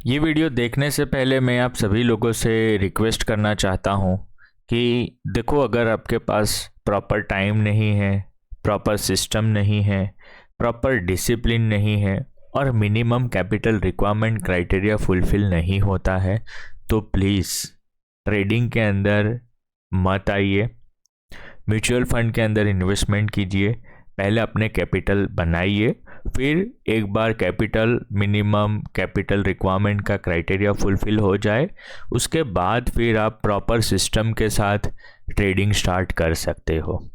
ये वीडियो देखने से पहले मैं आप सभी लोगों से रिक्वेस्ट करना चाहता हूँ कि देखो, अगर आपके पास प्रॉपर टाइम नहीं है, प्रॉपर सिस्टम नहीं है, प्रॉपर डिसिप्लिन नहीं है और minimum capital requirement criteria fulfil नहीं होता है तो प्लीज़ ट्रेडिंग के अंदर मत आइए। म्यूचुअल फंड के अंदर इन्वेस्टमेंट कीजिए। पहले अपने कैपिटल बनाइए, फिर एक बार कैपिटल मिनिमम कैपिटल रिक्वायरमेंट का क्राइटेरिया फुलफिल हो जाए उसके बाद फिर आप प्रॉपर सिस्टम के साथ ट्रेडिंग स्टार्ट कर सकते हो।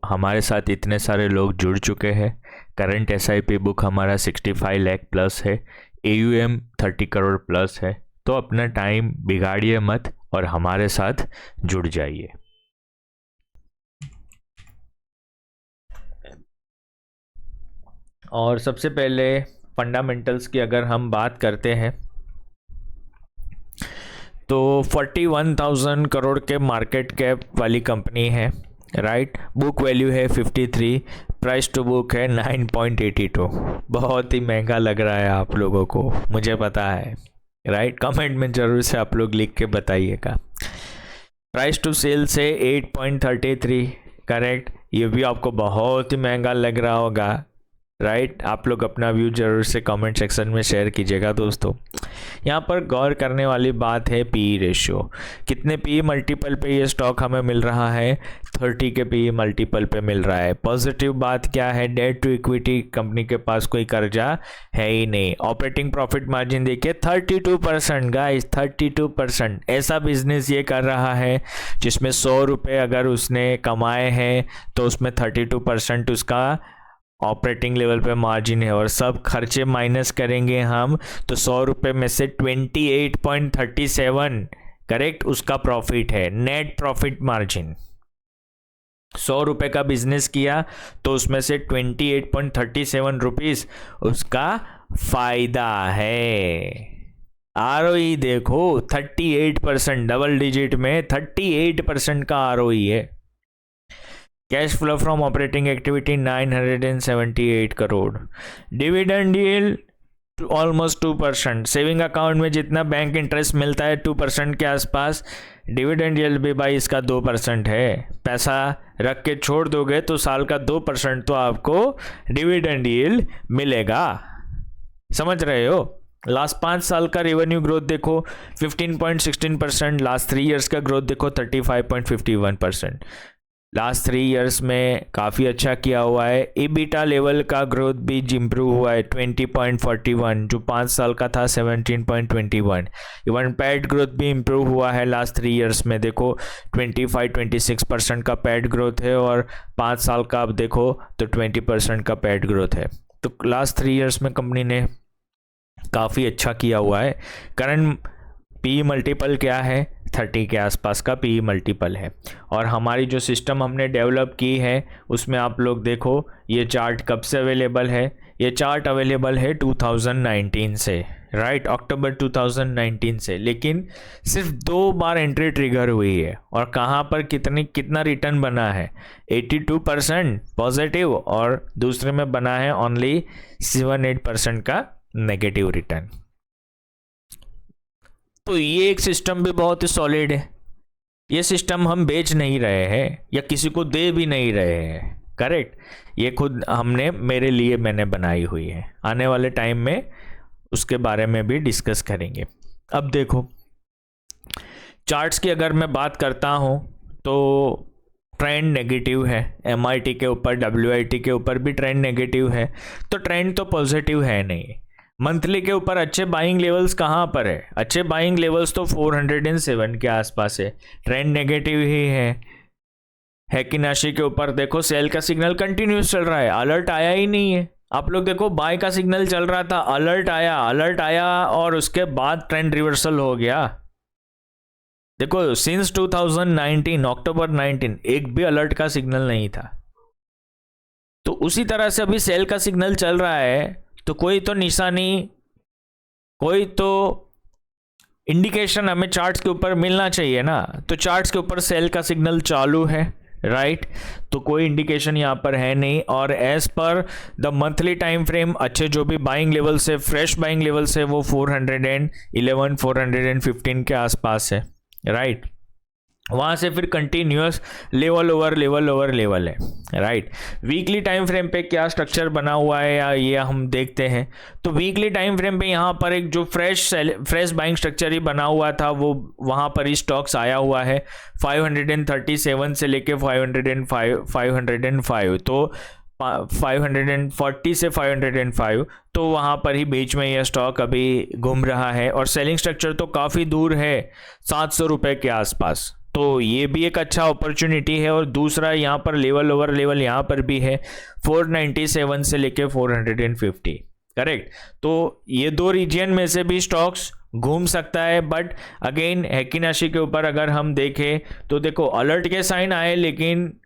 हमारे साथ इतने सारे लोग जुड़ चुके हैं। करंट एसआईपी बुक हमारा 65 लाख प्लस है, एयूएम 30 करोड़ प्लस है। तो अपना टाइम बिगाड़िए मत और हमारे साथ जुड़ जाइए। और सबसे पहले फंडामेंटल्स की अगर हम बात करते हैं तो 41,000 करोड़ के मार्केट कैप वाली कंपनी है, राइट। बुक वैल्यू है 53, प्राइस टू बुक है 9.82। बहुत ही महंगा लग रहा है आप लोगों को, मुझे पता है, राइट। कमेंट में ज़रूर से आप लोग लिख के बताइएगा। प्राइस टू सेल्स है 8.33, करेक्ट। ये भी आपको बहुत ही महंगा लग रहा होगा, राइट। आप लोग अपना व्यू जरूर से कमेंट सेक्शन में शेयर कीजिएगा दोस्तों। यहाँ पर गौर करने वाली बात है पीई रेशियो। कितने पीई मल्टीपल पे ये स्टॉक हमें मिल रहा है? 30 के पीई मल्टीपल पे मिल रहा है। पॉजिटिव बात क्या है? डेट टू इक्विटी, कंपनी के पास कोई कर्जा है ही नहीं। ऑपरेटिंग प्रॉफिट मार्जिन देखिए 32% गाइस, 32%। ऐसा बिजनेस ये कर रहा है जिसमें 100 रुपये अगर उसने कमाए हैं तो उसमें 32% उसका ऑपरेटिंग लेवल पे मार्जिन है और सब खर्चे माइनस करेंगे हम तो 100 रुपये में से 28.37, करेक्ट, उसका प्रॉफिट है। नेट प्रॉफिट मार्जिन 100 रुपये का बिजनेस किया तो उसमें से 28.37 रुपीज़ उसका फायदा है। आरओई देखो 38%, डबल डिजिट में 38% का आरओई है। Cash flow from operating activity 978 crore. Dividend yield almost 2%। Saving account में जितना बैंक इंटरेस्ट मिलता है 2% के आसपास, डिविडेंड यील्ड भी भाई इसका 2% है। पैसा रख के छोड़ दोगे तो साल का 2% तो आपको डिविडेंड यील्ड मिलेगा, समझ रहे हो। लास्ट 5 साल का रेवेन्यू ग्रोथ देखो 15.16%। लास्ट 3 ईयर्स का ग्रोथ देखो 35.51%। लास्ट 3 ईयर्स में काफ़ी अच्छा किया हुआ है। EBITDA लेवल का ग्रोथ भी इम्प्रूव हुआ है 20.41, जो 5 साल का था 17.21। इवन पैट ग्रोथ भी इम्प्रूव हुआ है लास्ट 3 ईयर्स में, देखो 25-26% का पैट ग्रोथ है और 5 साल का आप देखो तो 20% का पैट ग्रोथ है। तो लास्ट 3 ईयर्स में कंपनी ने काफ़ी अच्छा किया हुआ है। करंट पी मल्टीपल क्या है? 30 के आसपास का पी मल्टीपल है। और हमारी जो सिस्टम हमने डेवलप की है उसमें आप लोग देखो ये चार्ट कब से अवेलेबल है। ये चार्ट अवेलेबल है 2019 से, राइट, अक्टूबर 2019 से। लेकिन सिर्फ 2 बार एंट्री ट्रिगर हुई है और कहाँ पर कितना रिटर्न बना है? 82% पॉजिटिव और दूसरे में बना है ओनली 78% का नेगेटिव रिटर्न। तो ये एक सिस्टम भी बहुत ही सॉलिड है। ये सिस्टम हम बेच नहीं रहे हैं या किसी को दे भी नहीं रहे हैं, करेक्ट। ये खुद हमने मेरे लिए मैंने बनाई हुई है। आने वाले टाइम में उसके बारे में भी डिस्कस करेंगे। अब देखो चार्ट्स की अगर मैं बात करता हूँ तो ट्रेंड नेगेटिव है। MIT के ऊपर, WIT के ऊपर भी ट्रेंड नेगेटिव है, तो ट्रेंड तो पॉजिटिव है नहीं। मंथली के ऊपर अच्छे बाइंग लेवल्स कहाँ पर है? अच्छे बाइंग लेवल्स तो 407 के आसपास है। ट्रेंड नेगेटिव ही है कि नाशी के ऊपर देखो सेल का सिग्नल कंटिन्यूस चल रहा है, अलर्ट आया ही नहीं है। आप लोग देखो बाय का सिग्नल चल रहा था, अलर्ट आया और उसके बाद ट्रेंड रिवर्सल हो गया। देखो सिंस 2019 अक्टूबर 19 एक भी अलर्ट का सिग्नल नहीं था। तो उसी तरह से अभी सेल का सिग्नल चल रहा है तो कोई तो निशानी, कोई तो इंडिकेशन हमें चार्ट्स के ऊपर मिलना चाहिए ना। तो चार्ट्स के ऊपर सेल का सिग्नल चालू है, राइट तो कोई इंडिकेशन यहाँ पर है नहीं। और as per the monthly time frame अच्छे जो भी बाइंग लेवल से, फ्रेश बाइंग लेवल से वो 411 415 के आसपास है, राइट। वहाँ से फिर continuous level over level over level है, राइट। वीकली टाइम फ्रेम पे क्या स्ट्रक्चर बना हुआ है या ये हम देखते हैं। तो वीकली टाइम फ्रेम पे यहाँ पर एक जो फ्रेश बाइंग स्ट्रक्चर ही बना हुआ था वो वहाँ पर ही स्टॉक्स आया हुआ है 537 से लेके 505 तो 540 से 505 तो वहाँ पर ही बीच में यह स्टॉक अभी घूम रहा है। और सेलिंग स्ट्रक्चर तो काफ़ी दूर है 700 रुपये के आसपास, तो ये भी एक अच्छा अपॉर्चुनिटी है। और दूसरा यहाँ पर लेवल ओवर लेवल यहाँ पर भी है 497 से लेके 450, करेक्ट। तो ये दो रीजन में से भी स्टॉक्स घूम सकता है। बट अगेन हेकिनाशी के ऊपर अगर हम देखें तो देखो अलर्ट के साइन आए लेकिन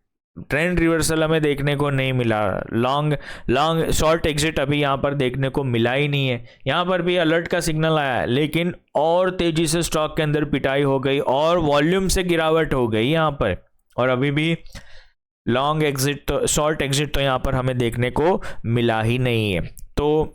ट्रेंड रिवर्सल हमें देखने को नहीं मिला। लॉन्ग शॉर्ट एग्जिट अभी यहाँ पर देखने को मिला ही नहीं है। यहाँ पर भी अलर्ट का सिग्नल आया लेकिन और तेजी से स्टॉक के अंदर पिटाई हो गई और वॉल्यूम से गिरावट हो गई यहाँ पर। और अभी भी लॉन्ग एग्जिट तो, शॉर्ट एग्जिट तो यहाँ पर हमें देखने को मिला ही नहीं है। तो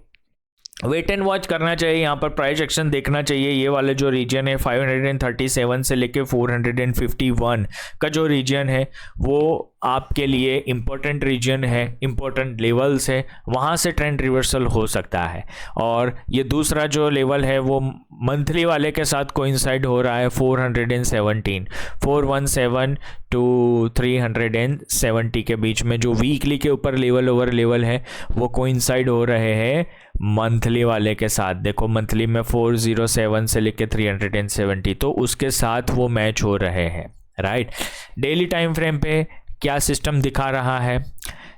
वेट एंड वॉच करना चाहिए, यहाँ पर प्राइस एक्शन देखना चाहिए। ये वाले जो रीजन है 537 से लेके 451 का जो रीजन है वो आपके लिए इम्पोर्टेंट रीजन है, इम्पोर्टेंट लेवल्स है, वहाँ से ट्रेंड रिवर्सल हो सकता है। और ये दूसरा जो लेवल है वो मंथली वाले के साथ कोइंसाइड हो रहा है 417 टू 370 के बीच में। जो वीकली के ऊपर लेवल ओवर लेवल है वो कोइंसाइड हो रहे हैं मंथली वाले के साथ। देखो मंथली में 407 से लेके 370 तो उसके साथ वो मैच हो रहे हैं, राइट। डेली टाइम फ्रेम पे क्या सिस्टम दिखा रहा है,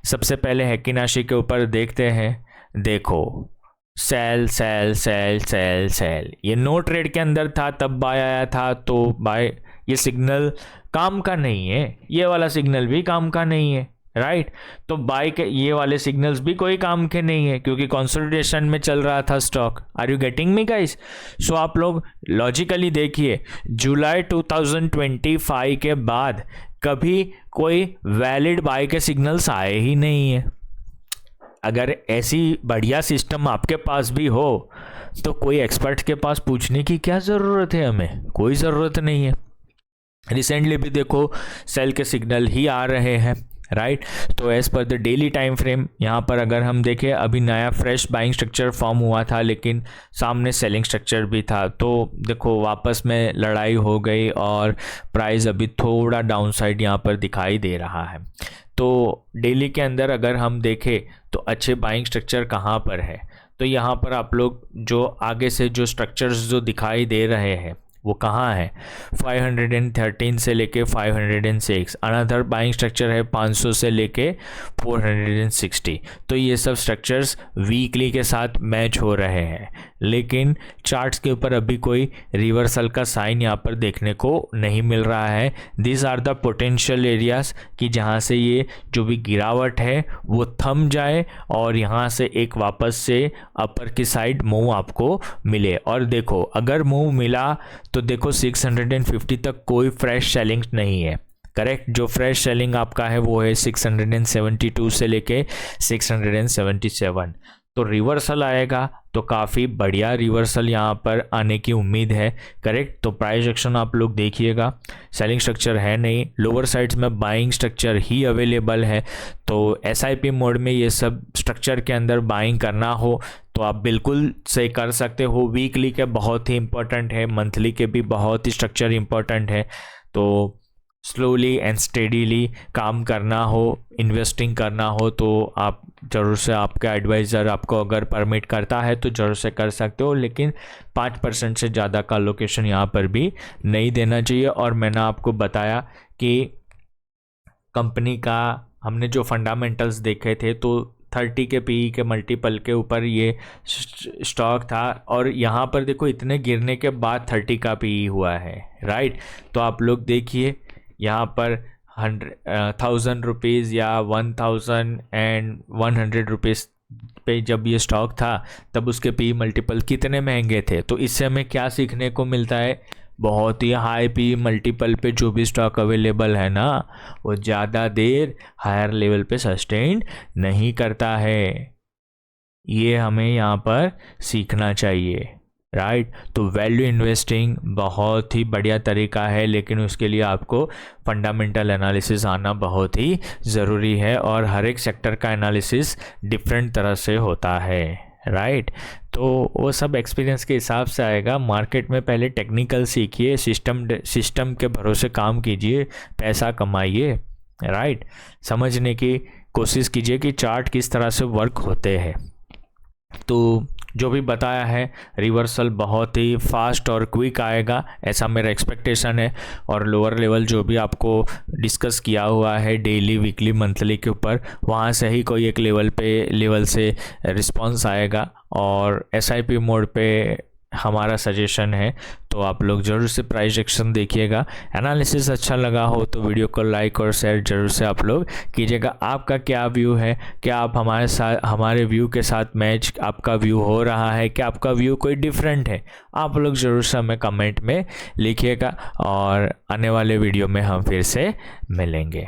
सबसे पहले हेकिनाशी के ऊपर देखते हैं। देखो sell sell sell sell sell, ये नो ट्रेड के अंदर था तब बाय आया था, तो बाय ये सिग्नल काम का नहीं है, ये वाला सिग्नल भी काम का नहीं है, राइट। तो बाय के ये वाले सिग्नल्स भी कोई काम के नहीं है क्योंकि कंसोलिडेशन में चल रहा था stock. Are you getting me guys? So आप लोग लॉजिकली देखिए जुलाई 2025 के बाद कभी कोई वैलिड बाय के सिग्नल्स आए ही नहीं है। अगर ऐसी बढ़िया सिस्टम आपके पास भी हो तो कोई एक्सपर्ट के पास पूछने की क्या ज़रूरत है, हमें कोई ज़रूरत नहीं है। रिसेंटली भी देखो सेल के सिग्नल ही आ रहे हैं, राइट। तो as per the daily time frame यहाँ पर अगर हम देखें अभी नया फ्रेश बाइंग स्ट्रक्चर फॉर्म हुआ था लेकिन सामने सेलिंग स्ट्रक्चर भी था, तो देखो वापस में लड़ाई हो गई और प्राइस अभी थोड़ा डाउनसाइड यहाँ पर दिखाई दे रहा है। तो डेली के अंदर अगर हम देखें तो अच्छे बाइंग स्ट्रक्चर कहाँ पर है, तो यहाँ पर आप लोग जो आगे से जो स्ट्रक्चर्स जो दिखाई दे रहे हैं वो कहाँ है, 513 से लेके 506। अनदर बाइंग स्ट्रक्चर है 500 से लेके 460। तो ये सब स्ट्रक्चर्स वीकली के साथ मैच हो रहे हैं लेकिन चार्ट्स के ऊपर अभी कोई रिवर्सल का साइन यहाँ पर देखने को नहीं मिल रहा है। This are the potential areas कि जहाँ से ये जो भी गिरावट है वो थम जाए और यहाँ से एक वापस से अपर की साइड मूव आपको मिले। और देखो अगर मूव मिला तो देखो 650 तक कोई फ्रेश सेलिंग नहीं है, करेक्ट। जो फ्रेश सेलिंग आपका है वो है 672 से लेके 677। तो रिवर्सल आएगा तो काफ़ी बढ़िया रिवर्सल यहाँ पर आने की उम्मीद है, करेक्ट। तो प्राइस एक्शन आप लोग देखिएगा, सेलिंग स्ट्रक्चर है नहीं, लोअर साइड्स में बाइंग स्ट्रक्चर ही अवेलेबल है। तो SIP मोड में ये सब स्ट्रक्चर के अंदर बाइंग करना हो तो आप बिल्कुल से कर सकते हो। वीकली के बहुत ही इंपॉर्टेंट है, मंथली के भी बहुत ही स्ट्रक्चर इंपॉर्टेंट है। तो स्लोली एंड स्टेडीली काम करना हो, इन्वेस्टिंग करना हो तो आप ज़रूर से, आपका एडवाइज़र आपको अगर परमिट करता है तो ज़रूर से कर सकते हो, लेकिन 5% से ज़्यादा का लोकेशन यहाँ पर भी नहीं देना चाहिए। और मैंने आपको बताया कि कंपनी का हमने जो फंडामेंटल्स देखे थे तो 30 के PE के मल्टीपल के ऊपर ये स्टॉक था और यहाँ पर देखो इतने गिरने के बाद 30 का PE हुआ है, राइट। तो आप लोग देखिए यहाँ पर 1000 रुपीज़ या 1100 रुपीज़ पे जब ये स्टॉक था तब उसके PE मल्टीपल कितने महंगे थे। तो इससे हमें क्या सीखने को मिलता है, बहुत ही हाई पी मल्टीपल पे जो भी स्टॉक अवेलेबल है ना, वो ज़्यादा देर हायर लेवल पे सस्टेन नहीं करता है। ये हमें यहाँ पर सीखना चाहिए, राइट। तो वैल्यू इन्वेस्टिंग बहुत ही बढ़िया तरीका है, लेकिन उसके लिए आपको फंडामेंटल एनालिसिस आना बहुत ही ज़रूरी है, और हर एक सेक्टर का एनालिसिस डिफरेंट तरह से होता है, राइट। तो वो सब एक्सपीरियंस के हिसाब से आएगा। मार्केट में पहले टेक्निकल सीखिए, सिस्टम के भरोसे काम कीजिए, पैसा कमाइए, राइट। समझने की कोशिश कीजिए कि चार्ट किस तरह से वर्क होते हैं। तो जो भी बताया है, रिवर्सल बहुत ही फास्ट और क्विक आएगा, ऐसा मेरा एक्सपेक्टेशन है। और लोअर लेवल जो भी आपको डिस्कस किया हुआ है डेली, वीकली, मंथली के ऊपर, वहाँ से ही कोई एक लेवल से रिस्पॉन्स आएगा। और SIP मोड पे हमारा सजेशन है, तो आप लोग ज़रूर से प्राइस एक्शन देखिएगा। एनालिसिस अच्छा लगा हो तो वीडियो को लाइक और शेयर जरूर से आप लोग कीजिएगा। आपका क्या व्यू है, क्या आप हमारे व्यू के साथ मैच आपका व्यू हो रहा है, क्या आपका व्यू कोई डिफरेंट है, आप लोग ज़रूर से हमें कमेंट में लिखिएगा। और आने वाले वीडियो में हम फिर से मिलेंगे।